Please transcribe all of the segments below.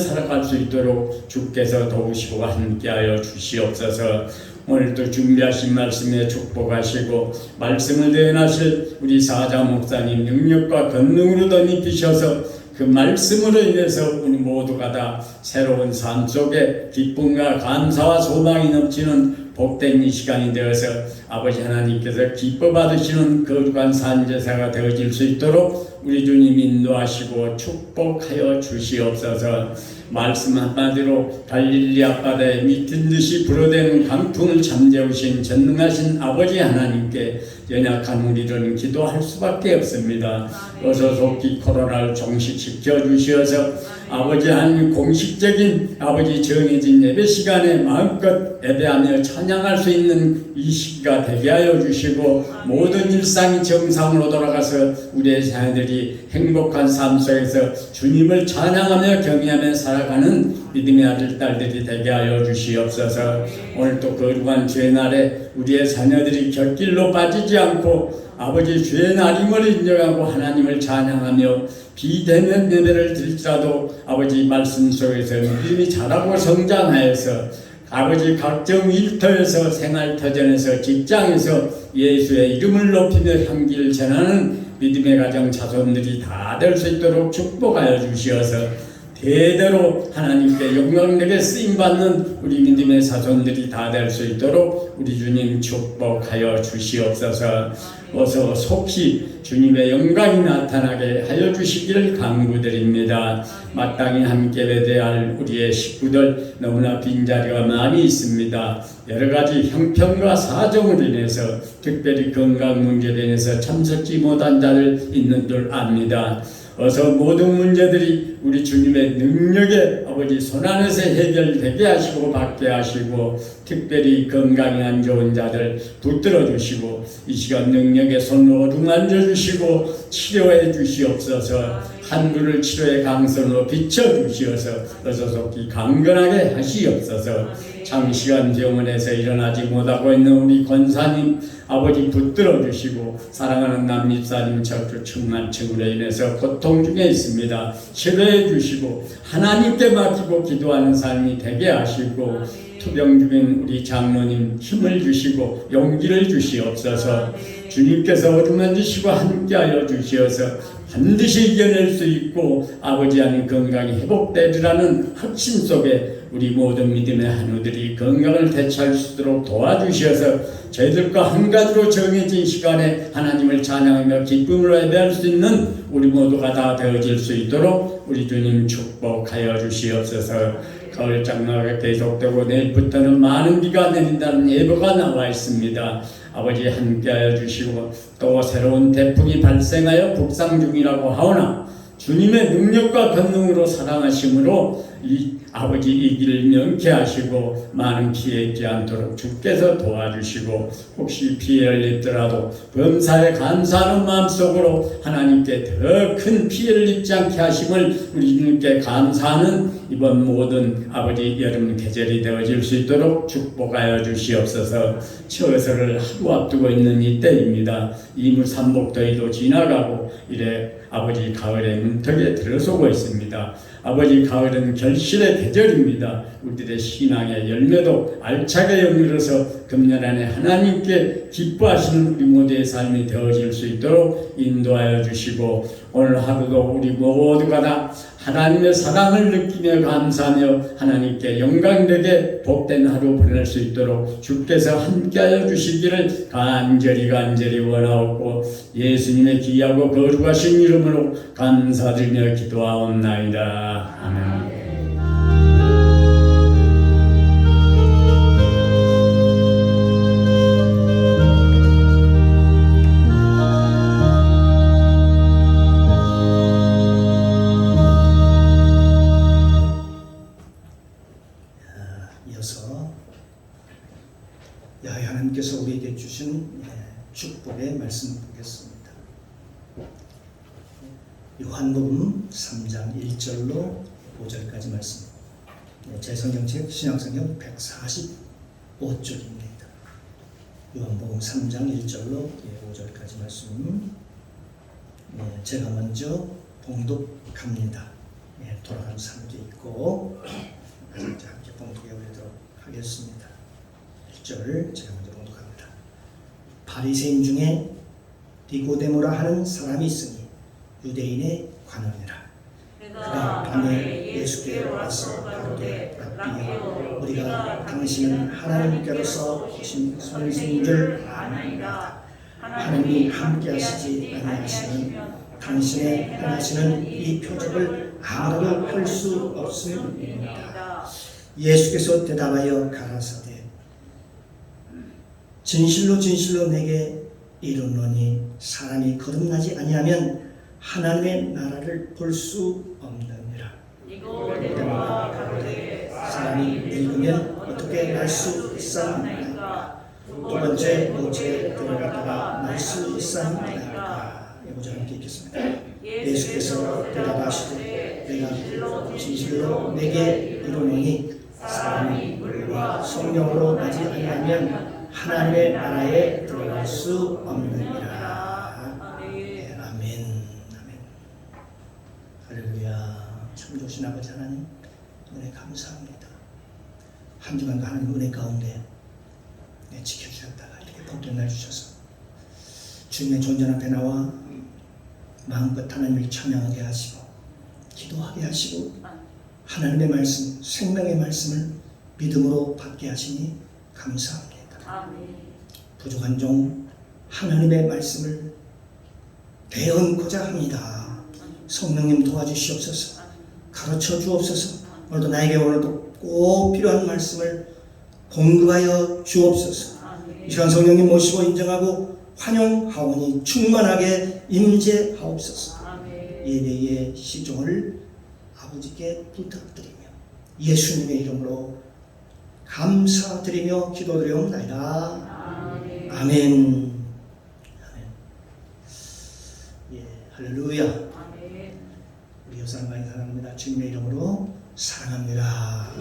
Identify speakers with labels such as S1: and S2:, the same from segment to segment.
S1: 살아갈 수 있도록 주께서 도우시고 함께하여 주시옵소서. 오늘도 준비하신 말씀에 축복하시고 말씀을 대언하실 우리 사자 목사님 능력과 권능으로 덧입히셔서 그 말씀으로 인해서 우리 모두가 다 새로운 삶 속에 기쁨과 감사와 소망이 넘치는 복된 이 시간이 되어서 아버지 하나님께서 기뻐 받으시는 거룩한 산제사가 되어질 수 있도록 우리 주님 인도하시고 축복하여 주시옵소서. 말씀 한마디로 갈릴리 앞바다에 미친 듯이 불어대는 강풍을 잠재우신 전능하신 아버지 하나님께 연약한 우리들은 기도할 수밖에 없습니다. 어서 속히 코로나를 종식시켜 주시어서 아버지 하나님 공식적인 아버지 정해진 예배 시간에 마음껏 예배하며 찬양할 수 있는 이 시기가 되게 하여 주시고 모든 일상이 정상으로 돌아가서 우리의 자녀들이 행복한 삶 속에서 주님을 찬양하며 경외하며 살아가는 믿음의 아들 딸들이 되게 하여 주시옵소서. 오늘도 거룩한 주의 날에 우리의 자녀들이 곁길로 빠지지 않고 아버지 주의 날임을 인정하고 하나님을 찬양하며 비대면 예배를 드릴지라도 아버지 말씀 속에서 믿음이 자라고 성장하여서 아버지 각종 일터에서 생활터전에서 직장에서 예수의 이름을 높이며 향기를 전하는 믿음의 가정 자손들이 다 될 수 있도록 축복하여 주시어서 대대로 하나님께 영광되게 쓰임받는 우리 믿음의 자손들이 다 될 수 있도록 우리 주님 축복하여 주시옵소서. 어서 속히 주님의 영광이 나타나게 하여 주시기를 간구드립니다. 마땅히 함께 배대할 우리의 식구들 너무나 빈자리가 많이 있습니다. 여러 가지 형편과 사정으로 인해서 특별히 건강 문제로 인해서 참석지 못한 자들 있는 줄 압니다. 어서 모든 문제들이 우리 주님의 능력에 아버지 손안에서 해결되게 하시고 받게 하시고 특별히 건강이 안 좋은 자들 붙들어 주시고 이 시간 능력의 손으로 어루만져 주시고 치료해 주시옵소서. 한글을 치료의 강선으로 비춰 주시어서 어서 속히 강건하게 하시옵소서. 장시간 병원에서 일어나지 못하고 있는 우리 권사님 아버지 붙들어 주시고 사랑하는 남립사님 저주 충만증으로 인해서 고통 중에 있습니다. 치료해 주시고 하나님께 맡기고 기도하는 삶이 되게 하시고 투병 중인 우리 장로님 힘을 주시고 용기를 주시옵소서. 주님께서 어루만지시고 함께하여 주시어서 반드시 이겨낼 수 있고 아버지 하나님 건강이 회복되리라는 확신 속에 우리 모든 믿음의 한우들이 건강을 되찾을 수 있도록 도와주셔서 저희들과 한 가지로 정해진 시간에 하나님을 찬양하며 기쁨으로 예배할 수 있는 우리 모두가 다 되어질 수 있도록 우리 주님 축복하여 주시옵소서. 가을 장마가 계속되고 내일부터는 많은 비가 내린다는 예보가 나와 있습니다. 아버지 함께하여 주시고 또 새로운 태풍이 발생하여 북상 중이라고 하오나 주님의 능력과 권능으로 사랑하심으로 이 아버지 이 길을 명쾌하시고 많은 피해 있지 않도록 주께서 도와주시고 혹시 피해를 입더라도 범사에 감사하는 마음속으로 하나님께 더 큰 피해를 입지 않게 하심을 우리 주님께 감사하는 이번 모든 아버지 여름 계절이 되어질 수 있도록 축복하여 주시옵소서. 처서를 하루 앞두고 있는 이때입니다. 이물삼복더위도 지나가고 이래 아버지 가을의 문턱에 들어서고 있습니다. 아버지 가을은 결실의 계절입니다. 우리들의 신앙의 열매도 알차게 연밀어서 금년 안에 하나님께 기뻐하시는 우리 모두의 삶이 되어질 수 있도록 인도하여 주시고 오늘 하루도 우리 모두가 다 하나님의 사랑을 느끼며 감사하며 하나님께 영광되게 복된 하루 보낼 수 있도록 주께서 함께하여 주시기를 간절히 원하옵고 예수님의 귀하고 거룩하신 이름으로 감사드리며 기도하옵나이다. 아멘.
S2: 이어서 야훼 하나님께서 우리에게 주신 축복의 말씀 보겠습니다. 요한복음 3장 1절로 5절까지 말씀. 제 성경책 신약성경 145쪽입니다. 요한복음 3장 1절로 5절까지 말씀. 제가 먼저 봉독합니다. 돌아가는 삶도 있고 함께 봉독해 보도록 하겠습니다. 1절 제가 먼저 봉독합니다. 바리새인 중에 니고데모라 하는 사람이 있으니 유대인의 관원이라. 그가 밤에 예수께 와서 가로되 랍비여 우리가 당신은 하나님께로서 오신 선생인 줄 아나이다. 하나님이 함께 하시지 아니하시면 당신의 행하시는 이 표적을 아무도 할 수 없음이니이다. 예수께서 대답하여 가라사대 진실로 진실로 내게 이르노니 사람이 거듭나지 아니하면 하나님의 나라를 볼 수 없느니라. 니고데모가 가로되 사람이 늙으면 어떻게 날 수 있사옵나이까? 두 번째 모체에 들어가다가 날 수 있사옵나이까? 이거저 함께 읽겠습니다. 예수께서 대답하시되 내가 진실로 내게 이르노니 사람이 물과 성령으로 나지 아니하면 하나님의 나라에 들어갈 수 없느니라. 아멘. 할렐루야. 참 좋으신 아버지 하나님 은혜 감사합니다. 한 주간 하나님 은혜 가운데 지켜주셨다가 이렇게 복된 날 주셔서 주님의 존전 앞에 나와 마음껏 하나님을 찬양하게 하시고 기도하게 하시고 하나님의 말씀, 생명의 말씀을 믿음으로 받게 하시니 감사합니다. 부족한 종 하나님의 말씀을 배운고자 합니다. 성령님 도와주시옵소서. 가르쳐 주옵소서. 오늘도 나에게 오늘도 꼭 필요한 말씀을 공급하여 주옵소서. 이 시간 성령님 모시고 인정하고 환영하오니 충만하게 임재하옵소서. 예배의 시종을 아버지께 부탁드리며 예수님의 이름으로 감사드리며 기도드리옵나이다. 아멘. 할렐루야. 우리 여사님 많이 사랑합니다. 주님의 이름으로 사랑합니다.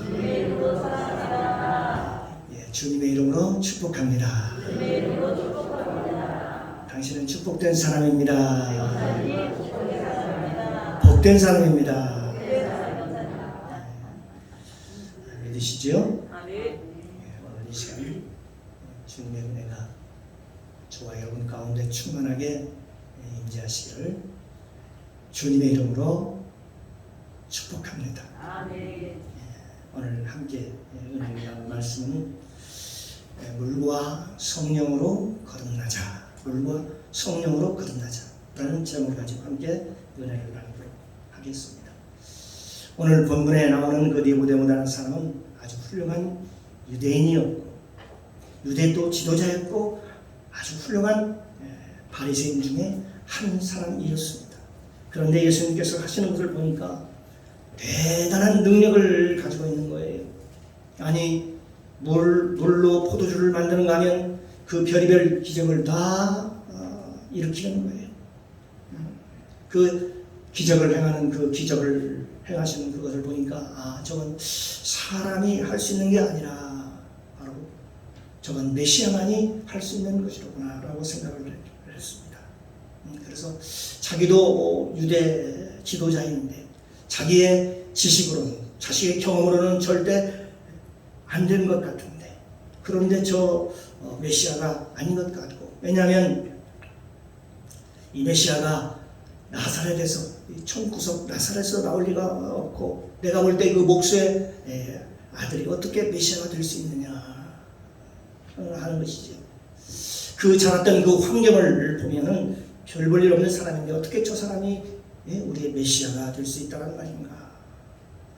S2: 주님의 이름으로 축복합니다. 당신은 축복된 사람입니다. 복된 사람입니다. 믿으시죠? 오늘 이 시간 주님의 은혜가 저와 여러분 가운데 충만하게 임재하시기를 주님의 이름으로 축복합니다. 오늘 함께 은혜를 나눌 말씀은 물과 성령으로 거듭나자. 물과 성령으로 거듭나자 라는 제목을 가지고 함께 은혜를 나누도록 하겠습니다. 오늘 본문에 나오는 그 니고데모라는 사람은 아주 훌륭한 유대인이었고 유대도 지도자였고 아주 훌륭한 바리새인 중에 한 사람이었습니다. 그런데 예수님께서 하시는 것을 보니까 대단한 능력을 가지고 있는 거예요. 아니 물로 포도주를 만드는가 하면 그 별의별 기적을 다 일으키는 거예요. 그 기적을 행하는 그 기적을 행하시는 그것을 보니까 저건 사람이 할 수 있는 게 아니라 바로 저건 메시아만이 할 수 있는 것이로구나 라고 생각을 했습니다. 그래서 자기도 유대 지도자인데 자기의 지식으로는 자식의 경험으로는 절대 안 되는 것 같은데 그런데 저 메시아가 아닌 것 같고 왜냐하면 이 메시아가 나사렛에서 천구석 나사렛에서 나올 리가 없고 내가 볼 때 그 목수의 아들이 어떻게 메시아가 될 수 있느냐 하는 것이죠. 그 자랐던 그 환경을 보면은 별 볼 일 없는 사람인데 어떻게 저 사람이 우리의 메시아가 될 수 있다는 말인가.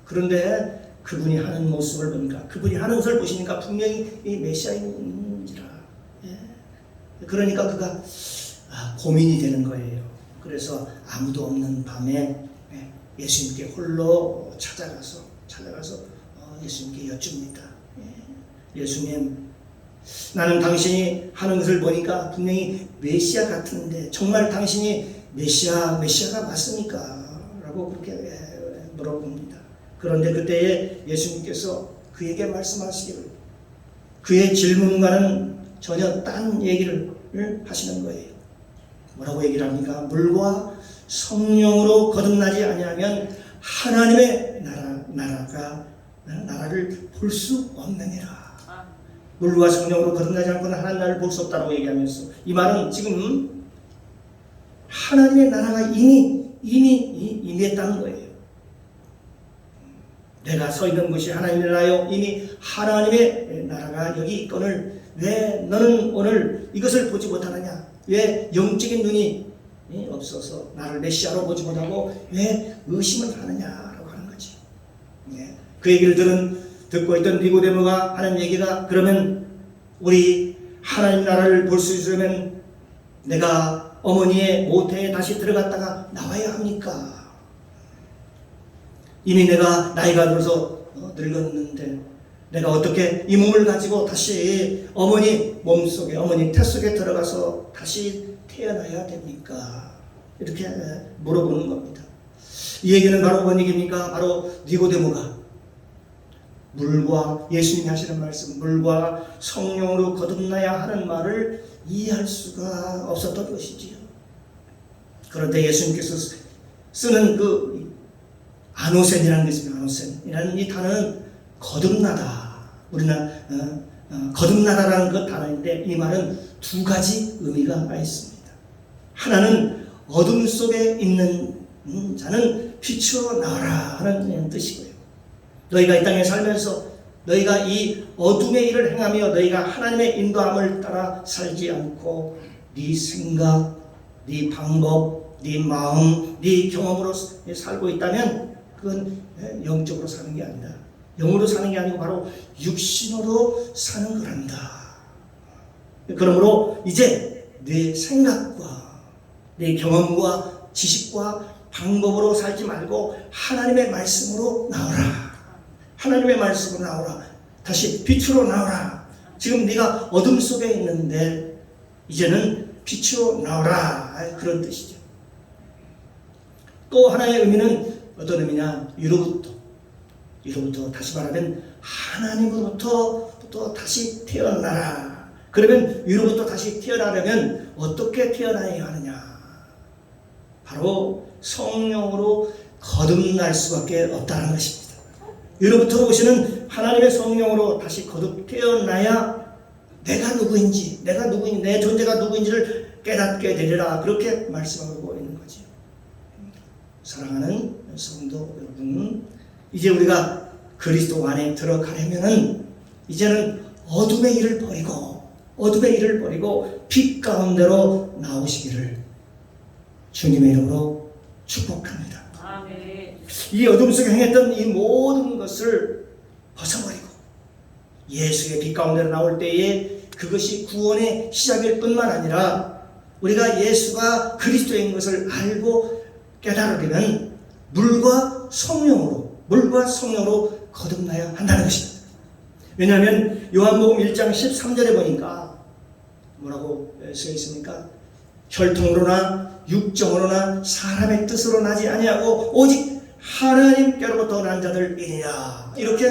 S2: 그런데 그분이 하는 모습을 보니까 그분이 하는 것을 보시니까 분명히 이 메시아인지라. 그러니까 그가 고민이 되는 거예요. 그래서 아무도 없는 밤에 예수님께 홀로 찾아가서 예수님께 여쭙니다. 예수님, 나는 당신이 하는 것을 보니까 분명히 메시아 같은데 정말 당신이 메시아가 맞습니까? 라고 그렇게 물어봅니다. 그런데 그때에 예수님께서 그에게 말씀하시기를 그의 질문과는 전혀 딴 얘기를 하시는 거예요. 뭐라고 얘기를 합니까? 물과 성령으로 거듭나지 아니하면 하나님의 나라를 볼 수 없느니라. 물과 성령으로 거듭나지 않고는 하나님 나라를 볼 수 없다고 얘기하면서 이 말은 지금 하나님의 나라가 이미 임했다는 거예요. 내가 서 있는 곳이 하나님의 나라요, 이미 하나님의 나라가 여기 있거늘 왜 너는 오늘 이것을 보지 못하느냐? 왜 영적인 눈이 없어서 나를 메시아로 보지 못하고 왜 의심을 하느냐라고 하는 거지. 그 얘기를 듣고 있던 니고데모가 하는 얘기가, 그러면 우리 하나님 나라를 볼 수 있으면 내가 어머니의 모태에 다시 들어갔다가 나와야 합니까? 이미 내가 나이가 들어서 늙었는데 내가 어떻게 이 몸을 가지고 다시 어머니 몸속에, 어머니 태 속에 들어가서 다시 태어나야 됩니까? 이렇게 물어보는 겁니다. 이 얘기는 바로 뭔 얘기입니까? 바로 니고데모가 물과, 예수님이 하시는 말씀, 물과 성령으로 거듭나야 하는 말을 이해할 수가 없었던 것이지요. 그런데 예수님께서 쓰는 그 아노센이라는 게 있습니다. 아노센이라는 이 단어는 거듭나다. 우리나라 거듭나다라는 그 단어인데 이 말은 두 가지 의미가 있습니다. 하나는 어둠 속에 있는 자는 빛으로 나와라 하는 뜻이고요. 너희가 이 땅에 살면서 너희가 이 어둠의 일을 행하며 너희가 하나님의 인도함을 따라 살지 않고 네 생각, 네 방법, 네 마음, 네 경험으로 살고 있다면 그건 영적으로 사는 게 아니다. 영으로 사는 게 아니고 바로 육신으로 사는 거란다. 그러므로 이제 내 생각과 내 경험과 지식과 방법으로 살지 말고 하나님의 말씀으로 나오라. 하나님의 말씀으로 나오라. 다시 빛으로 나오라. 지금 네가 어둠 속에 있는데 이제는 빛으로 나오라. 그런 뜻이죠. 또 하나의 의미는 어떤 의미냐? 위로부터 다시 말하면 하나님으로부터 다시 태어나라. 그러면 위로부터 다시 태어나려면 어떻게 태어나야 하느냐? 바로 성령으로 거듭날 수밖에 없다는 것입니다. 위로부터 오시는 하나님의 성령으로 다시 거듭 태어나야 내가 누구인지, 내 존재가 누구인지를 깨닫게 되리라. 그렇게 말씀하고 있는 거죠. 사랑하는 성도 여러분, 이제 우리가 그리스도 안에 들어가려면은 이제는 어둠의 일을 버리고 빛 가운데로 나오시기를 주님의 이름으로 축복합니다.
S3: 아멘.
S2: 이 어둠 속에 행했던 이 모든 것을 벗어버리고 예수의 빛 가운데로 나올 때에 그것이 구원의 시작일 뿐만 아니라 우리가 예수가 그리스도인 것을 알고 깨달으려면 물과 성령으로 거듭나야 한다는 것입니다. 왜냐하면 요한복음 1장 13절에 보니까 뭐라고 쓰여 있습니까? 혈통으로나 육정으로나 사람의 뜻으로 나지 아니하고 오직 하나님께로부터 난 자들이니라. 이렇게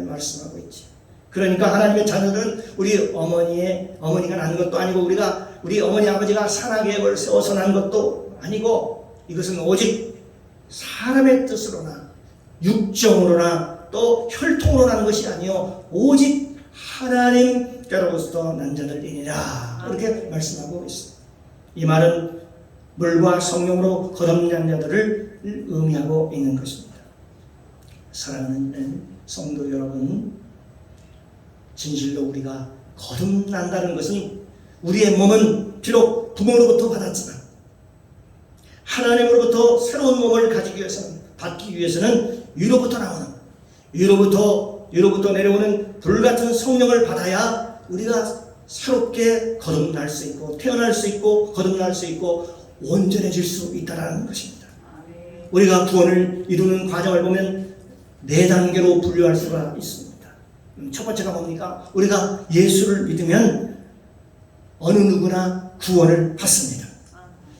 S2: 말씀하고 있지. 그러니까 하나님의 자녀들은 우리 어머니가 낳은 것도 아니고 우리 어머니 아버지가 산하계획을 세워서 낳은 것도 아니고 이것은 오직 사람의 뜻으로나 육정으로나 또 혈통으로 난 것이 아니요 오직 하나님께로부터 난 자들이니라. 이렇게 말씀하고 있습니다. 이 말은 물과 성령으로 거듭난 자들을 의미하고 있는 것입니다. 사랑하는 성도 여러분, 진실로 우리가 거듭난다는 것은 우리의 몸은 비록 부모로부터 받았지만 하나님으로부터 새로운 몸을 받기 위해서는 위로부터 내려오는 불같은 성령을 받아야 우리가 새롭게 거듭날 수 있고 태어날 수 있고 거듭날 수 있고 온전해질 수 있다는 것입니다. 우리가 구원을 이루는 과정을 보면 4단계로 분류할 수가 있습니다. 첫 번째가 뭡니까? 우리가 예수를 믿으면 어느 누구나 구원을 받습니다.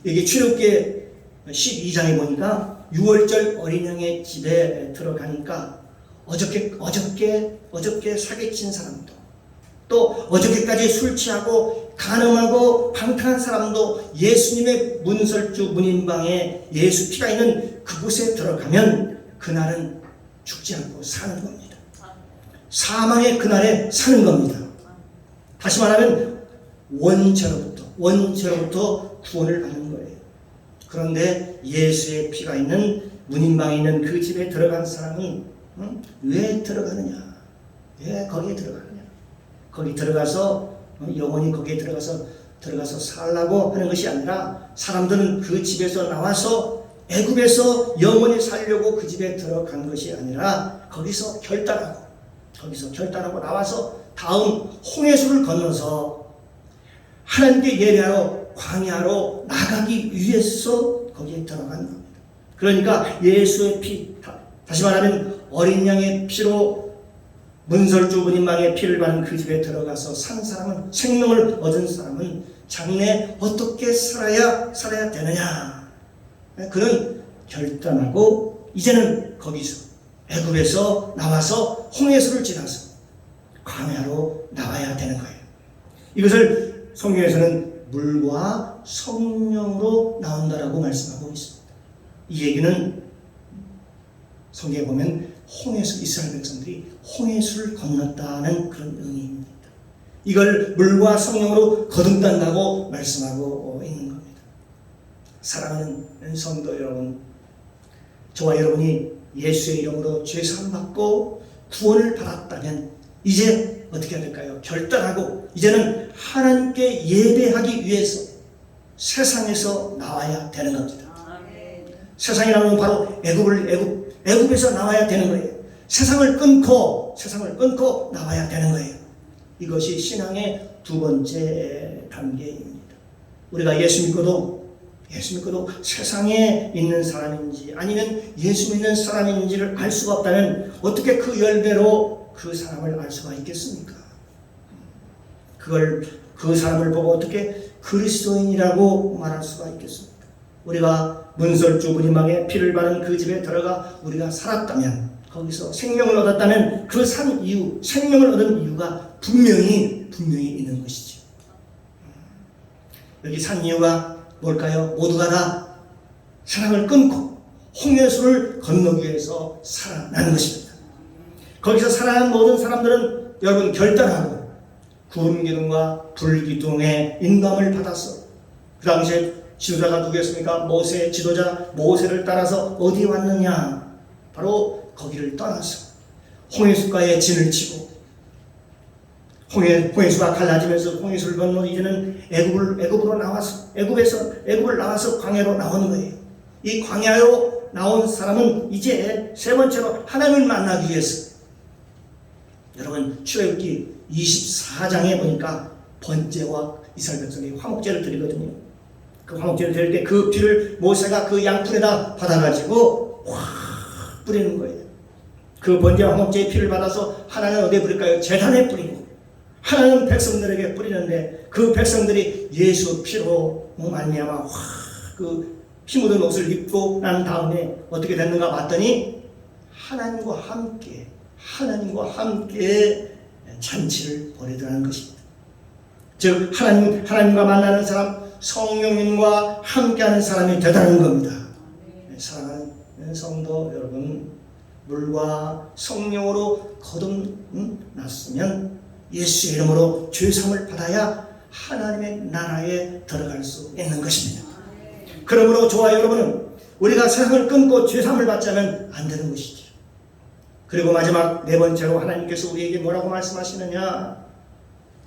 S2: 이게 출애굽기 12장에 보니까 6월절 어린 양의 집에 들어가니까 어저께 사기친 사람도 또 어저께까지 술 취하고 간음하고 방탕한 사람도 예수님의 문설주 문인방에 예수 피가 있는 그곳에 들어가면 그날은 죽지 않고 사는 겁니다. 사망의 그날에 사는 겁니다. 다시 말하면 원죄로부터 구원을 받는 거예요. 그런데 예수의 피가 있는 문인방에 있는 그 집에 들어간 사람은 왜 들어가느냐? 왜 거기에 들어가느냐? 거기 들어가서 영원히 거기에 들어가서 살라고 하는 것이 아니라 사람들은 그 집에서 나와서 애굽에서 영원히 살려고 그 집에 들어간 것이 아니라 거기서 결단하고 나와서 다음 홍해수를 건너서 하나님께 예배하러 광야로 나가기 위해서 거기에 들어간 겁니다. 그러니까 예수의 피, 다시 말하면 어린 양의 피로 문설주 문인방의 피를 받은 그 집에 들어가서 산 사람은, 생명을 얻은 사람은 장래 어떻게 살아야 되느냐, 그는 결단하고 이제는 거기서 애굽에서 나와서 홍해수를 지나서 광야로 나와야 되는 거예요. 이것을 성경에서는 물과 성령으로 나온다라고 말씀하고 있습니다. 이 얘기는 성경에 보면 이스라엘 백성들이 홍해수를 건넜다는 그런 의미입니다. 이걸 물과 성령으로 거듭난다고 말씀하고 있는 겁니다. 사랑하는 성도 여러분, 저와 여러분이 예수의 이름으로 죄사함 받고 구원을 받았다면 이제 어떻게 해야 될까요? 결단하고 이제는 하나님께 예배하기 위해서 세상에서 나와야 되는 겁니다. 세상이라는 건 바로 애굽에서 나와야 되는 거예요. 세상을 끊고 나와야 되는 거예요. 이것이 신앙의 두 번째 단계입니다. 우리가 예수 믿고도 세상에 있는 사람인지 아니면 예수 믿는 사람인지를 알 수가 없다면 어떻게 그 열매로 그 사람을 알 수가 있겠습니까? 그 사람을 보고 어떻게 그리스도인이라고 말할 수가 있겠습니까? 우리가 문설주 문인방의 피를 바른 그 집에 들어가 우리가 살았다면, 거기서 생명을 얻었다면 그 산 이유, 생명을 얻은 이유가 분명히 있는 것이죠. 여기 산 이유가 뭘까요? 모두가 다 사랑을 끊고 홍해수를 건너기 위해서 살아나는 것입니다. 거기서 살아난 모든 사람들은 여러분 결단하고 구름 기둥과 불 기둥의 인감을 받았어. 그 당시에 지도자가 누구였습니까? 지도자 모세를 따라서 어디 왔느냐? 바로 거기를 떠나서 홍해수가에 진을 치고 홍해수가 갈라지면서 홍해수를 건너 이제는 애굽을 나와서 광야로 나오는 거예요. 이 광야로 나온 사람은 이제 세 번째로 하나님을 만나기 위해서, 여러분 출애굽기 24장에 보니까 번제와 이스라엘 백성이 화목제를 드리거든요. 그 화목제를 드릴 때 그 피를 모세가 그 양푼에다 받아가지고 확 뿌리는 거예요. 그 번제와 화목제의 피를 받아서 하나는 어디에 뿌릴까요? 제단에 뿌리고, 하나는 백성들에게 뿌리는데 그 백성들이 예수 피로 말미암아 확 그 피 묻은 옷을 입고 난 다음에 어떻게 됐는가 봤더니 하나님과 함께 잔치를 벌이더라는 것입니다. 즉 하나님과 만나는 사람, 성령님과 함께하는 사람이 되다는 겁니다. 사랑하는 성도 여러분, 물과 성령으로 거듭났으면 예수의 이름으로 죄사함을 받아야 하나님의 나라에 들어갈 수 있는 것입니다. 그러므로 저와 여러분은 우리가 세상을 끊고 죄사함을 받자면 안 되는 것이죠. 그리고 마지막 네 번째로 하나님께서 우리에게 뭐라고 말씀하시느냐?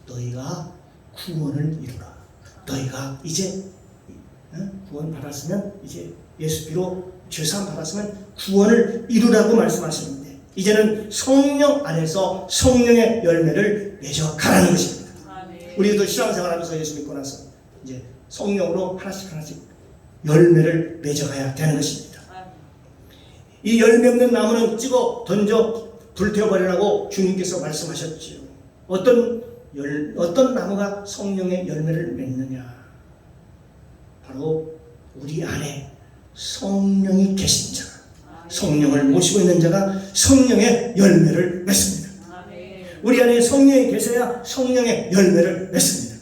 S2: 너희가 구원을 이루라. 너희가 이제 구원 받았으면, 이제 예수 피로 죄사함 받았으면 구원을 이루라고 말씀하시는데, 이제는 성령 안에서 성령의 열매를 맺어가라는 것입니다. 우리도 신앙생활하면서 예수 믿고 나서 이제 성령으로 하나씩 열매를 맺어가야 되는 것입니다. 이 열매 없는 나무는 찍어 던져 불태워버리라고 주님께서 말씀하셨지요. 어떤 나무가 성령의 열매를 맺느냐? 바로 우리 안에 성령이 계신 자가, 성령을 모시고 있는 자가 성령의 열매를 맺습니다. 우리 안에 성령이 계셔야 성령의 열매를 맺습니다.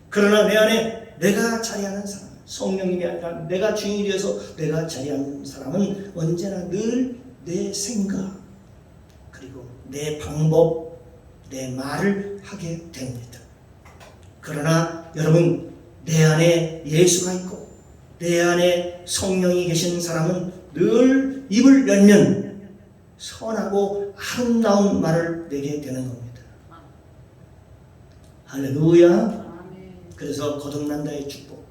S2: 그러나 내 안에 내가 자리하는 사람, 성령님이 아니라 내가 주인이 되어서 내가 자리하는 사람은 언제나 늘 내 생각, 그리고 내 방법, 내 말을 하게 됩니다. 그러나 여러분, 내 안에 예수가 있고 내 안에 성령이 계신 사람은 늘 입을 열면 선하고 아름다운 말을 내게 되는 겁니다. 할렐루야. 그래서 거듭난 자의 축복,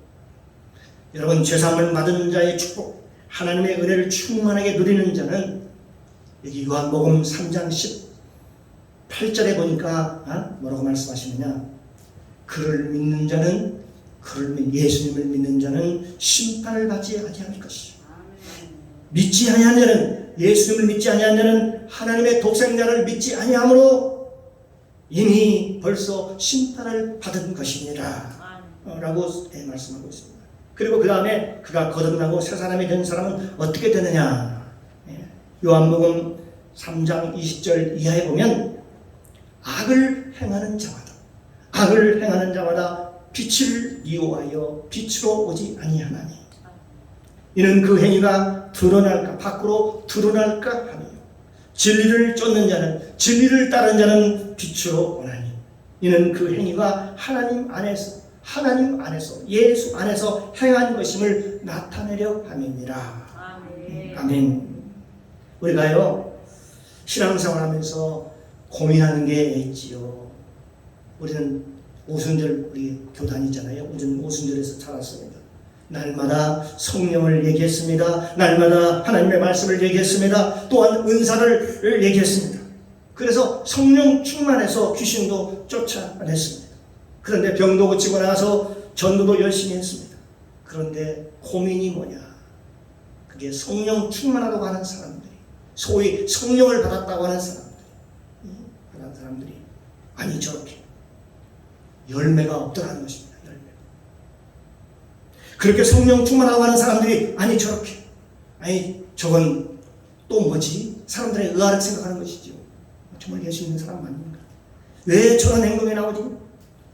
S2: 여러분 죄사함을 받은 자의 축복, 하나님의 은혜를 충만하게 누리는 자는 여기 요한복음 3장 18절에 보니까 뭐라고 말씀하시느냐, 그를 믿는 자는, 예수님을 믿는 자는 심판을 받지 아니할 것이요, 믿지 아니한 자는, 예수님을 믿지 아니한 자는 하나님의 독생자를 믿지 아니함으로 이미 벌써 심판을 받은 것입니다 라고 말씀하고 있습니다. 그리고 그 다음에 그가 거듭나고 새 사람이 된 사람은 어떻게 되느냐, 요한복음 3장 20절 이하에 보면 악을 행하는 자마다 빛을 미워하여 빛으로 오지 아니하나니 이는 그 행위가 드러날까, 밖으로 드러날까 하며, 진리를 쫓는 자는, 진리를 따르는 자는 빛으로 오나니 이는 그 행위가 하나님 안에서 예수 안에서 행한 것임을 나타내려 함이니라. 아멘. 우리가요 신앙생활하면서 고민하는 게 있지요. 우리는 오순절, 우리 교단이잖아요. 우리는 오순절에서 자랐습니다. 날마다 성령을 얘기했습니다. 날마다 하나님의 말씀을 얘기했습니다. 또한 은사를 얘기했습니다. 그래서 성령 충만해서 귀신도 쫓아냈습니다. 그런데 병도 고치고 나서 전도도 열심히 했습니다. 그런데 고민이 뭐냐, 그게 성령 충만하다고 하는 사람들이, 소위 성령을 받았다고 하는 사람들이 아니 저렇게 열매가 없더라는 것입니다. 그렇게 성령 충만하다고 하는 사람들이 아니 저렇게, 아니 저건 또 뭐지? 사람들의 의아를 생각하는 것이죠. 정말 예수 믿는 사람 아닌가? 왜 저런 행동이 나오지?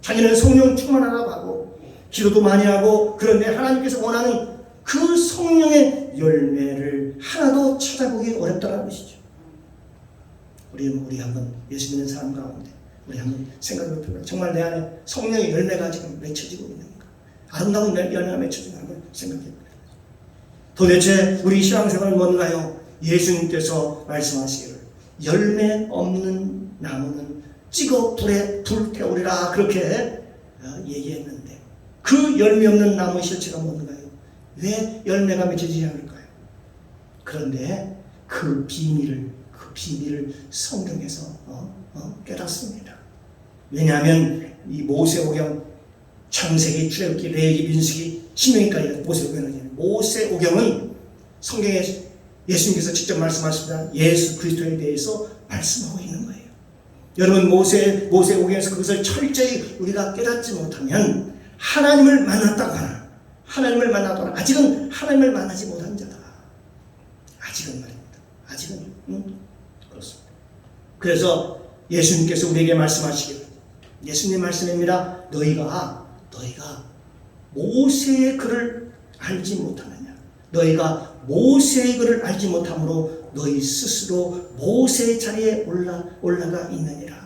S2: 자기는 성령 충만하다고 하고 기도도 많이 하고, 그런데 하나님께서 원하는 그 성령의 열매를 하나도 찾아보기 어렵다는 것이죠. 우리 한번 예수 믿는 사람 가운데 우리 한번 생각해 봅니다. 정말 내 안에 성령의 열매가 지금 맺혀지고 있는가? 아름다운 열매가 맺혀지는 한번 생각해 봅니다. 도대체 우리 신앙생활은 뭔가요? 예수님께서 말씀하시기를 열매 없는 나무는 찍어 불에 불태우리라 그렇게 얘기했는데, 그 열매 없는 나무의 실체가 뭔가요? 왜 열매가 맺혀지지 않을까요? 그런데 그 비밀을 성경에서 깨닫습니다. 왜냐하면 이 모세오경, 창세기, 출애굽기, 레위기, 민수기, 신명기까지 모세오경은 성경에 예수님께서 직접 말씀하십니다. 예수 그리스도에 대해서 말씀하고 있는 거예요. 여러분 모세오경에서 그것을 철저히 우리가 깨닫지 못하면 하나님을 만났다고 하나, 아직은 하나님을 만나지 못한 자다. 아직은 말입니다. 아직은 그렇습니다. 그래서 예수님께서 우리에게 말씀하시기를, 예수님 말씀입니다. 너희가 모세의 글을 알지 못하느냐? 너희가 모세의 글을 알지 못함으로 너희 스스로 모세의 자리에 올라가 있느니라.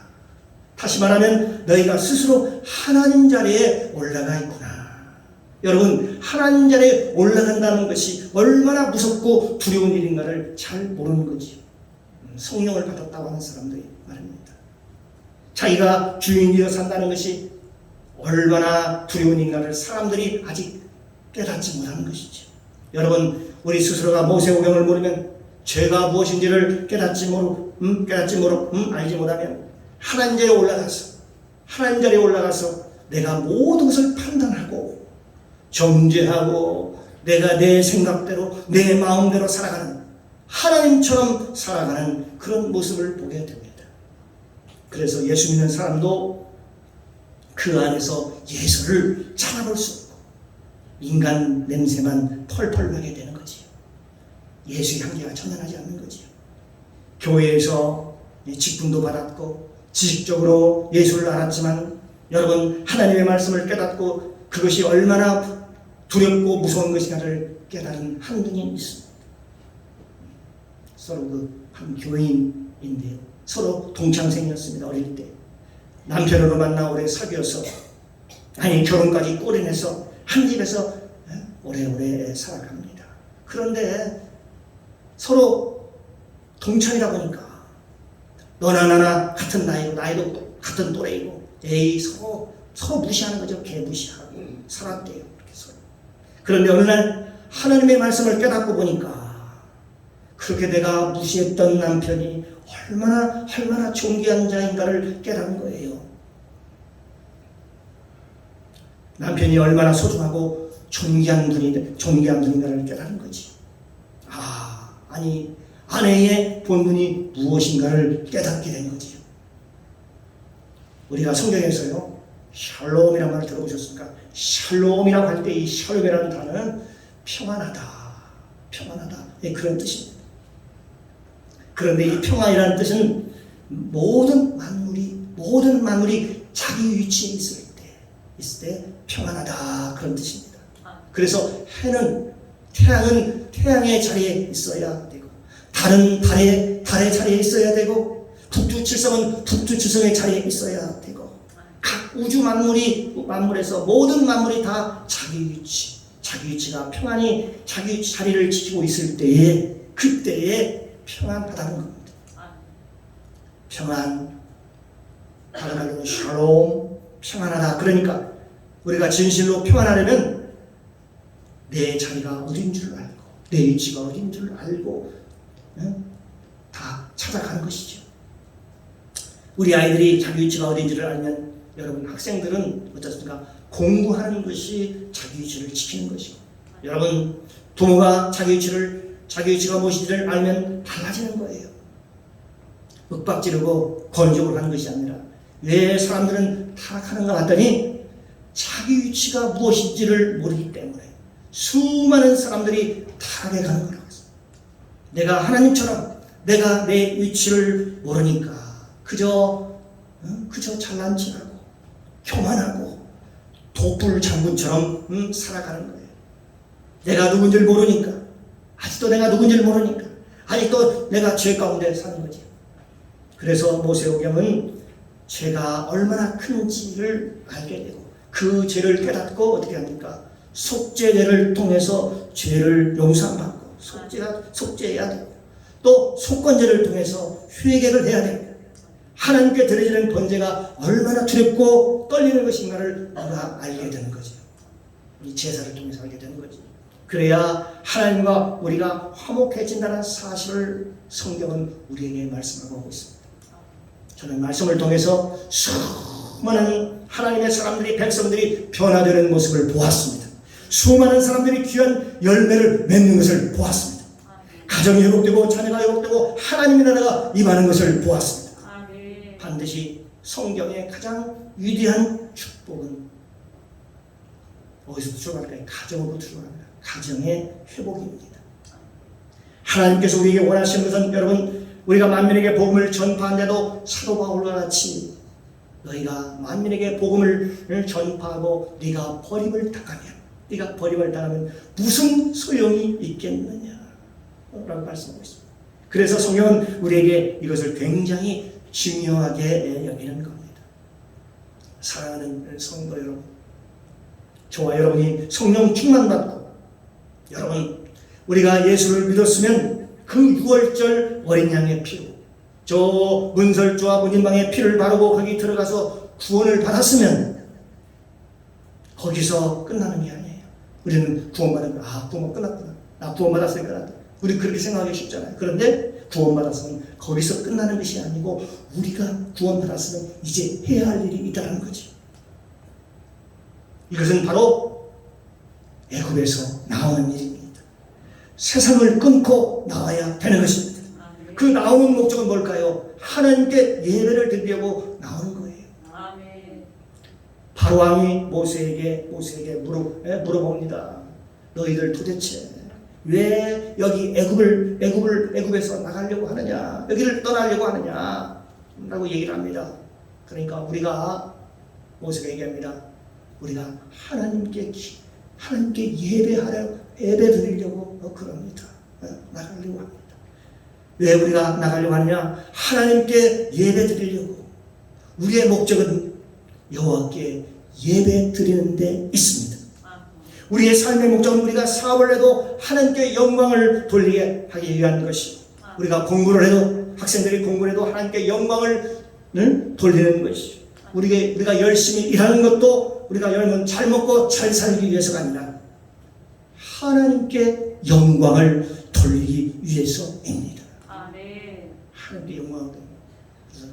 S2: 다시 말하면 너희가 스스로 하나님 자리에 올라가 있구나. 여러분, 하나님 자리에 올라간다는 것이 얼마나 무섭고 두려운 일인가를 잘 모르는 거지. 성령을 받았다고 하는 사람들이 말입니다. 자기가 주인이어 산다는 것이 얼마나 두려운 일인가를 사람들이 아직 깨닫지 못하는 것이죠. 여러분, 우리 스스로가 모세오경을 모르면, 죄가 무엇인지를 알지 못하면 하나님 자리에 올라가서 내가 모든 것을 판단하고 정죄하고 내가 내 생각대로 내 마음대로 살아가는, 하나님처럼 살아가는 그런 모습을 보게 됩니다. 그래서 예수 믿는 사람도 그 안에서 예수를 찾아볼 수 없고 인간 냄새만 펄펄 나게 되는 거지요. 예수의 향기가 전환하지 않는 거지요. 교회에서 직분도 받았고 지식적으로 예수를 알았지만, 여러분 하나님의 말씀을 깨닫고 그것이 얼마나 두렵고 무서운 것인가를 깨달은 한분이 있습니다. 서로 그 한 교인인데요. 서로 동창생이었습니다. 어릴 때. 남편으로 만나 오래 사귀어서 아니 결혼까지 꼬려내서 한 집에서 오래오래 살아갑니다. 그런데 서로 동창이다 보니까 너나 나나 같은 나이고 나이도 같은 또래이고 에이 서로 무시하는 거죠. 개무시하고 살았대요. 이렇게 서로. 그런데 어느 날 하나님의 말씀을 깨닫고 보니까 그렇게 내가 무시했던 남편이 얼마나 존귀한 자인가를 깨닫는 거예요. 남편이 얼마나 소중하고 존귀한 분인가를 깨닫는 거지. 아니 아내의 본분이 무엇인가를 깨닫게 된 거지요. 우리가 성경에서요 샬롬이라는 말을 들어보셨습니까? 샬롬이라고 할 때 이 샬롬이라는 단어는 평안하다 그런 뜻입니다. 그런데 이 평안이라는 뜻은 모든 만물이 자기 위치에 있을 때 평안하다 그런 뜻입니다. 그래서 태양은 태양의 자리에 있어야 되고 달은 달의 자리에 있어야 되고 북두칠성은 북두칠성의 자리에 있어야 되고 각 우주 만물에서 모든 만물이 다 자기 위치가 평안히 자기 위치 자리를 지키고 있을 때에 그때에 평안하다는 겁니다. 평안 다른 말로는 샬롬 평안하다. 그러니까 우리가 진실로 평안하려면 내 자리가 어딘 줄 알고 내 위치가 어딘 줄 알고 다 찾아가는 것이죠. 우리 아이들이 자기 위치가 어딘지를 알면 여러분 학생들은 어떻습니까? 공부하는 것이 자기 위치를 지키는 것이고 여러분 부모가 자기 위치가 무엇인지를 알면 달라지는 거예요. 윽박지르고 건조를 하는 것이 아니라 왜 사람들은 타락하는가 봤더니 자기 위치가 무엇인지를 모르기 때문에 수많은 사람들이 타락해 가는 거라고 했습니다. 내가 하나님처럼 내가 내 위치를 모르니까 그저 잘난 척하고 교만하고 독불 장군처럼 살아가는 거예요. 내가 누군지를 모르니까 아직도 내가 죄 가운데 사는 거지. 그래서 모세오경은 죄가 얼마나 큰지를 알게 되고 그 죄를 깨닫고 어떻게 합니까? 속죄제를 통해서 죄를 용서받고 속죄해야 되고 또 속건제를 통해서 회개를 해야 됩니다. 하나님께 드려지는 번제가 얼마나 두렵고 떨리는 것인가를 우리가 알게 되는 거죠. 이 제사를 통해서 알게 되는 거죠. 그래야 하나님과 우리가 화목해진다는 사실을 성경은 우리에게 말씀하고 있습니다. 저는 말씀을 통해서 수많은 하나님의 사람들이 백성들이 변화되는 모습을 보았습니다. 수많은 사람들이 귀한 열매를 맺는 것을 보았습니다. 가정이 회복되고 자녀가 회복되고 하나님의 나라가 임하는 것을 보았습니다. 반드시 성경의 가장 위대한 축복은 어디서 출발할까요? 가정으로 출발합니다. 가정의 회복입니다. 하나님께서 우리에게 원하시는 것은 여러분 우리가 만민에게 복음을 전파한데도 사도 바울과 같이 너희가 만민에게 복음을 전파하고 네가 버림을 당하면 무슨 소용이 있겠느냐 라고 말씀하고 있습니다. 그래서 성경은 우리에게 이것을 굉장히 중요하게 여기는 겁니다. 사랑하는 성도 여러분, 저와 여러분이 성령 충만받고 여러분 우리가 예수를 믿었으면 그 6월절 어린 양의 피로 저 문설주와 문인방의 피를 바르고 거기 들어가서 구원을 받았으면 거기서 끝나는 게 아니에요. 우리는 구원받은 구원 끝났구나. 나 구원받았으니까 끝났다. 우리 그렇게 생각하기 쉽잖아요. 그런데 구원받았으면 거기서 끝나는 것이 아니고 우리가 구원받았으면 이제 해야 할 일이 있다는 거지. 이것은 바로 애굽에서 나오는 일입니다. 세상을 끊고 나와야 되는 것입니다. 그 나오는 목적은 뭘까요? 하나님께 예배를 드리려고 나오는 거예요. 바로왕이 모세에게 물어봅니다. 너희들 도대체 왜 여기 애굽에서 나가려고 하느냐? 여기를 떠나려고 하느냐? 라고 얘기를 합니다. 그러니까 우리가 모세가 얘기합니다. 우리가 하나님께 예배 드리려고 그럽니다. 나가려고 합니다. 왜 우리가 나가려고 하느냐? 하나님께 예배 드리려고. 우리의 목적은 여호와께 예배 드리는 데 있습니다. 우리의 삶의 목적은 우리가 사업을 해도 하나님께 영광을 돌리게 하기 위한 것이, 우리가 공부를 해도, 학생들이 공부를 해도 하나님께 영광을 돌리는 것이, 우리가 열심히 일하는 것도 우리가 여러분 잘 먹고 잘 살기 위해서가 아니라 하나님께 영광을 돌리기 위해서입니다. 하나님께 영광을 돌리는. 그래서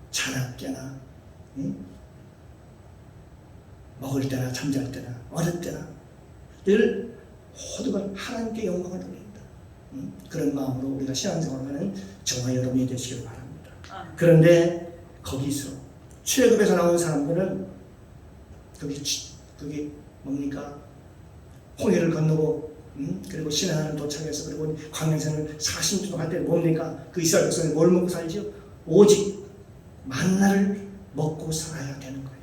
S2: 자나 깨나, 먹을 때나 잠잘 때나 어릴 때나 늘 모두가 하나님께 영광을 돌린다. 그런 마음으로 우리가 신앙생활하는 저와 여러분이 되시길 바랍니다. 그런데 거기서 출애굽에서 나온 사람들은 그게 뭡니까? 홍해를 건너고 그리고 시내하는 도착해서 그리고 광야생을 40년 동안 할 때 뭡니까? 그 이스라엘 백성이 뭘 먹고 살지요? 오직 만나를 먹고 살아야 되는 거예요.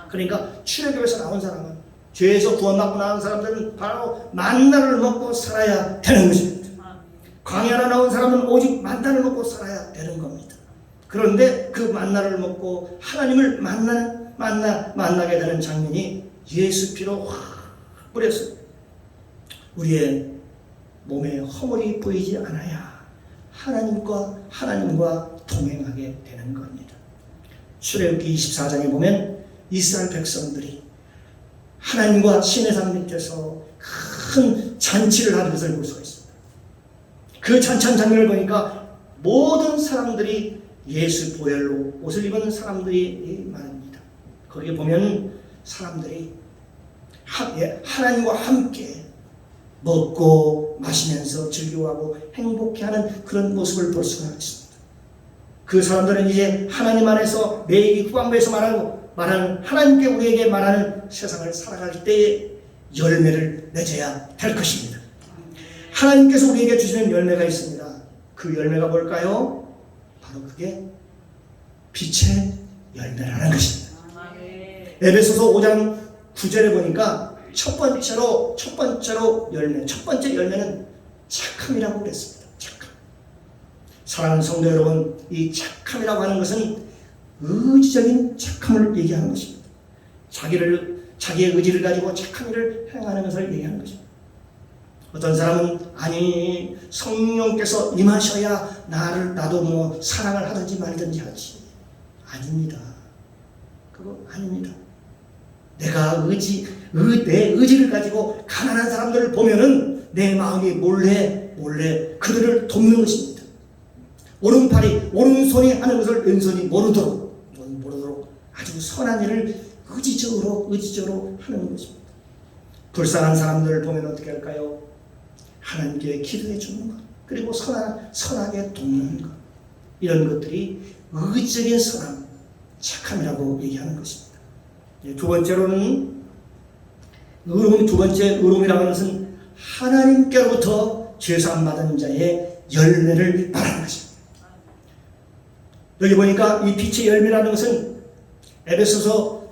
S2: 그러니까 출애굽에서 나온 사람은, 죄에서 구원받고 나온 사람들은 바로 만나를 먹고 살아야 되는 것입니다. 광야로 나온 사람은 오직 만나를 먹고 살아야 되는 겁니다. 그런데 그 만나를 먹고 하나님을 만나게 되는 장면이 예수 피로 확 뿌렸어요. 우리의 몸에 허물이 보이지 않아야 하나님과 동행하게 되는 겁니다. 출애굽기 24장에 보면 이스라엘 백성들이 하나님과 시내산 밑에서 큰 잔치를 하는 것을 볼 수가 있습니다. 그 잔치한 장면을 보니까 모든 사람들이 예수 보혈로 옷을 입은 사람들이 말합니다. 거기에 보면 사람들이 하나님과 함께 먹고 마시면서 즐거워하고 행복해하는 그런 모습을 볼 수가 있습니다. 그 사람들은 이제 하나님 안에서 매일 후반부에서 말하는 하나님께 우리에게 말하는 세상을 살아갈 때에 열매를 맺어야 될 것입니다. 하나님께서 우리에게 주시는 열매가 있습니다. 그 열매가 뭘까요? 바로 그게 빛의 열매라는 것입니다. 에베소서 5장 9절에 보니까 첫 번째 열매는 착함이라고 그랬습니다. 착함. 사랑하는 성도 여러분, 이 착함이라고 하는 것은 의지적인 착함을 얘기하는 것입니다. 자기의 의지를 가지고 착한 일을 행하는 것을 얘기하는 것입니다. 어떤 사람은 아니 성령께서 임하셔야 나도 사랑을 하든지 말든지 하지. 아닙니다. 그거 아닙니다. 내가 내 의지를 가지고 가난한 사람들을 보면은 내 마음이 몰래 그들을 돕는 것입니다. 오른손이 하는 것을 왼손이 모르도록 아주 선한 일을 의지적으로 하는 것입니다. 불쌍한 사람들을 보면 어떻게 할까요? 하나님께 기도해 주는 것, 그리고 선하게 돕는 것, 이런 것들이 의지적인 선함, 착함이라고 얘기하는 것입니다. 두 번째로는 의로움이라고 하는 것은 하나님께로부터 죄사함 받은 자의 열매를 말하는 것입니다. 여기 보니까 이 빛의 열매라는 것은 에베소서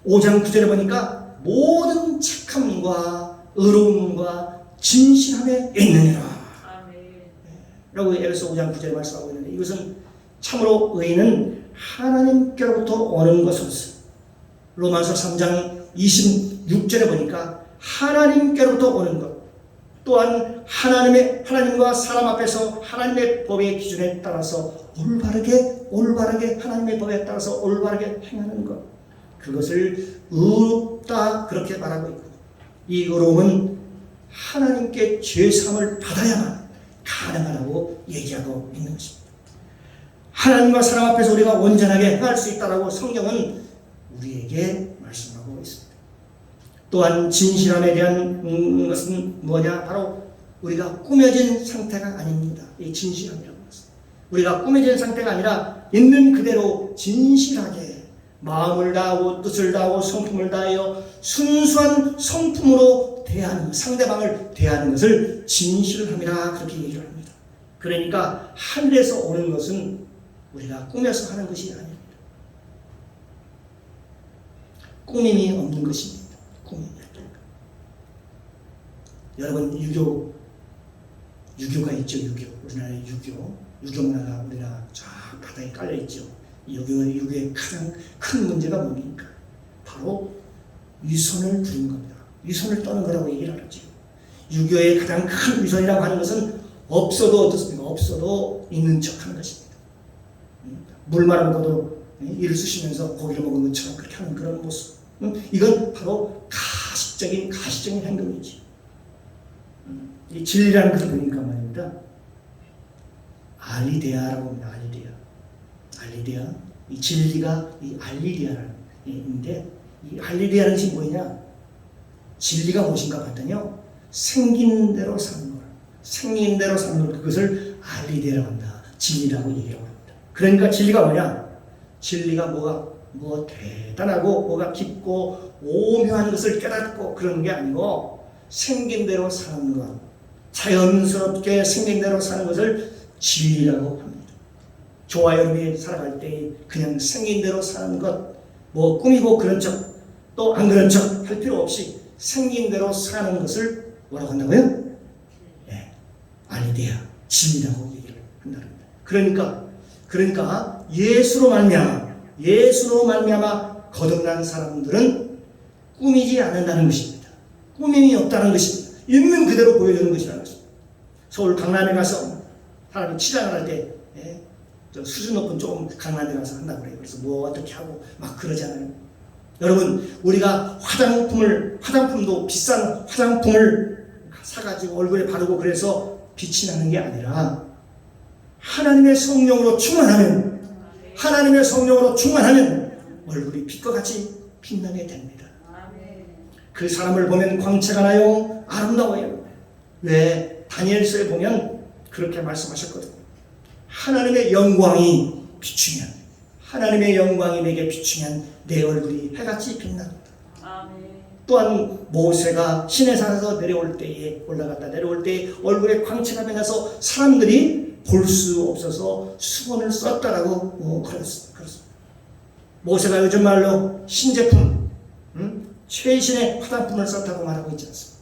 S2: 5장 9절에 보니까 모든 착함과 의로움과 진실함에 있느니라 라고 에베소 5장 9절에 말씀하고 있는데, 이것은 참으로 의인은 하나님께로부터 오는 것으로서, 로마서 3장 26절에 보니까 하나님께로부터 오는 것, 또한 하나님과 사람 앞에서 하나님의 법의 기준에 따라서 올바르게 하나님의 법에 따라서 올바르게 행하는 것, 그것을 의롭다 그렇게 말하고 있고, 이 의로움은 하나님께 죄사함을 받아야만 가능하다고 얘기하고 있는 것입니다. 하나님과 사람 앞에서 우리가 온전하게 행할 수 있다라고 성경은 우리에게 말씀하고 있습니다. 또한 진실함에 대한 것은 뭐냐? 바로 우리가 꾸며진 상태가 아닙니다. 이 진실함이라고 했습니다. 우리가 꾸며진 상태가 아니라 있는 그대로 진실하게 마음을 다하고 뜻을 다하고 성품을 다하여 순수한 성품으로 상대방을 대하는 것을 진실함이라 그렇게 얘기를 합니다. 그러니까 하늘에서 오는 것은 우리가 꾸며서 하는 것이 아닙니다. 꾸밈이 없는 것입니다. 꾸밈이. 여러분, 유교가 있죠. 유교. 우리나라의 유교 문화가 우리나라 쫙 바닥에 깔려 있죠. 유교의 가장 큰 문제가 뭡니까? 바로 위선을 부린 겁니다. 위선을 떠는 거라고 얘기를 하죠. 유교의 가장 큰 위선이라고 하는 것은 없어도 어떻습니까? 없어도 있는 척하는 것입니다. 물 말아먹어도 이를 쑤시면서 고기를 먹은 것처럼 그렇게 하는 그런 모습. 이건 바로 가식적인 행동이지. 이 진리라는 것을 보니까 말입니다. 알리데아라고 합니다. 알리데아. 이 진리가 이 알리데아라는 인데, 이 알리데아는 것이 뭐냐? 진리가 무엇인가 봤더니요, 생긴 대로 사는 것. 생긴 대로 사는 것, 그것을 알리데아라고 한다. 진리라고 얘기하고 합니다. 그러니까 진리가 뭐냐? 진리가 뭐 대단하고 뭐가 깊고 오묘한 것을 깨닫고 그런 게 아니고 생긴 대로 사는 것, 자연스럽게 생긴 대로 사는 것을 진리라고 합니다. 저와 여러분이 살아갈 때 그냥 생긴 대로 사는 것, 뭐 꾸미고 그런 척 또 안 그런 척 할 필요 없이 생긴 대로 사는 것을 뭐라고 한다고요? 알리데아, 진리라고 얘기를 한다는 겁니다. 그러니까 예수로 말미암아 거듭난 사람들은 꾸미지 않는다는 것입니다. 꾸밈이 없다는 것입니다. 있는 그대로 보여주는 것이라는 것입니다. 서울 강남에 가서 사람이 치장을 할 때 수준 높은 조금 강남에 가서 한다고 그래요. 그래서 뭐 어떻게 하고 막 그러잖아요. 여러분, 우리가 화장품도 비싼 화장품을 사가지고 얼굴에 바르고 그래서 빛이 나는 게 아니라 하나님의 성령으로 충만하면 얼굴이 빛과 같이 빛나게 됩니다. 그 사람을 보면 광채가 나요, 아름다워요. 왜? 다니엘서에 보면 그렇게 말씀하셨거든요. 하나님의 영광이 내게 비추면 내 얼굴이 해같이 빛난다. 또한 모세가 시내산에서 올라갔다 내려올 때에 얼굴에 광채가 변해서 사람들이 볼 수 없어서 수건을 썼다라고 그렇습니다. 모세가 요즘 말로 신제품, 최신의 화장품을 썼다고 말하고 있지 않습니까?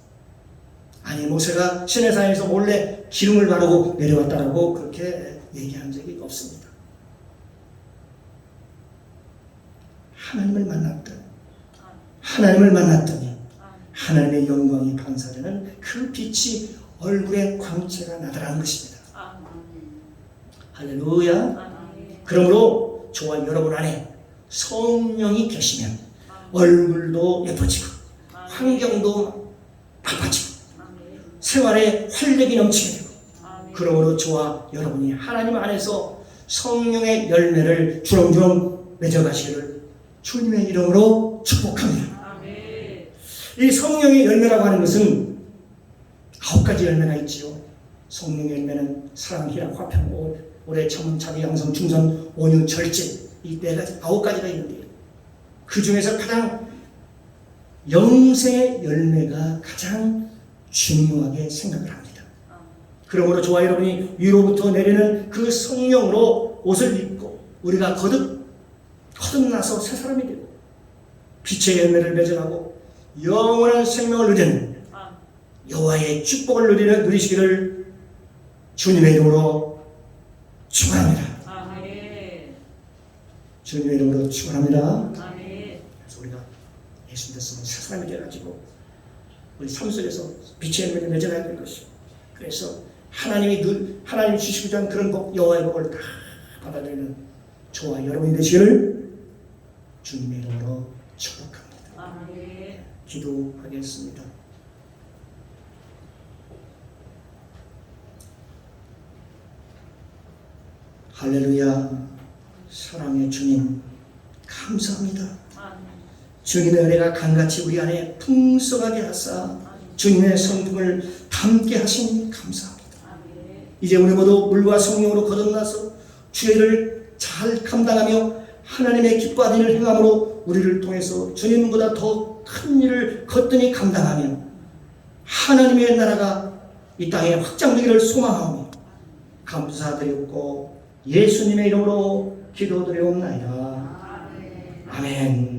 S2: 아니, 모세가 시내산에서 몰래 기름을 바르고 내려왔다라고 그렇게 얘기한 적이 없습니다. 하나님을 만났더니 하나님의 영광이 반사되는 그 빛이 얼굴에 광채가 나더라는 것입니다. 할렐루야. 그러므로 저와 여러분 안에 성령이 계시면 얼굴도 예뻐지고 환경도 바빠지고 생활에 활력이 넘치게 되고, 그러므로 저와 여러분이 하나님 안에서 성령의 열매를 주렁주렁 맺어가시기를 주님의 이름으로 축복합니다. 이 성령의 열매라고 하는 것은 9가지 열매가 있지요. 성령의 열매는 사랑, 희락, 화평, 오래 참음, 자비, 양성, 충성, 온유, 절제, 이 4가지, 9가지가 있는데 그 중에서 가장 영생의 열매가 가장 중요하게 생각을 합니다. 그러므로 저와 여러분이 위로부터 내리는 그 성령으로 옷을 입고 우리가 거듭나서 새 사람이 되고 빛의 열매를 맺어가고 영원한 생명을 누리는 여호와의 축복을 누리시기를 주님의 이름으로 축원합니다. 주님의 이름으로 축원합니다. 그래서 우리가 예수 믿었으면 새 사람이 되어가지고 우리 삶 속에서 빛의 열매를 맺어가야 될 것이고, 그래서 하나님이 주시고자 하는 그런 복, 여호와의 복을 다 받아들이는 저와 여러분이 되시기를 주님의 이름으로 축복합니다. 기도하겠습니다. 할렐루야. 사랑의 주님, 감사합니다. 주님의 은혜가 강같이 우리 안에 풍성하게 하사 주님의 성품을 담게 하시니 감사합니다. 이제 우리 모두 물과 성령으로 거듭나서 주의 일을 잘 감당하며 하나님의 기뻐하는 일을 행함으로 우리를 통해서 주님보다 더 큰 일을 거뜬히 감당하며 하나님의 나라가 이 땅에 확장되기를 소망하며 감사드렸고 예수님의 이름으로 기도드리옵나이다. 아멘.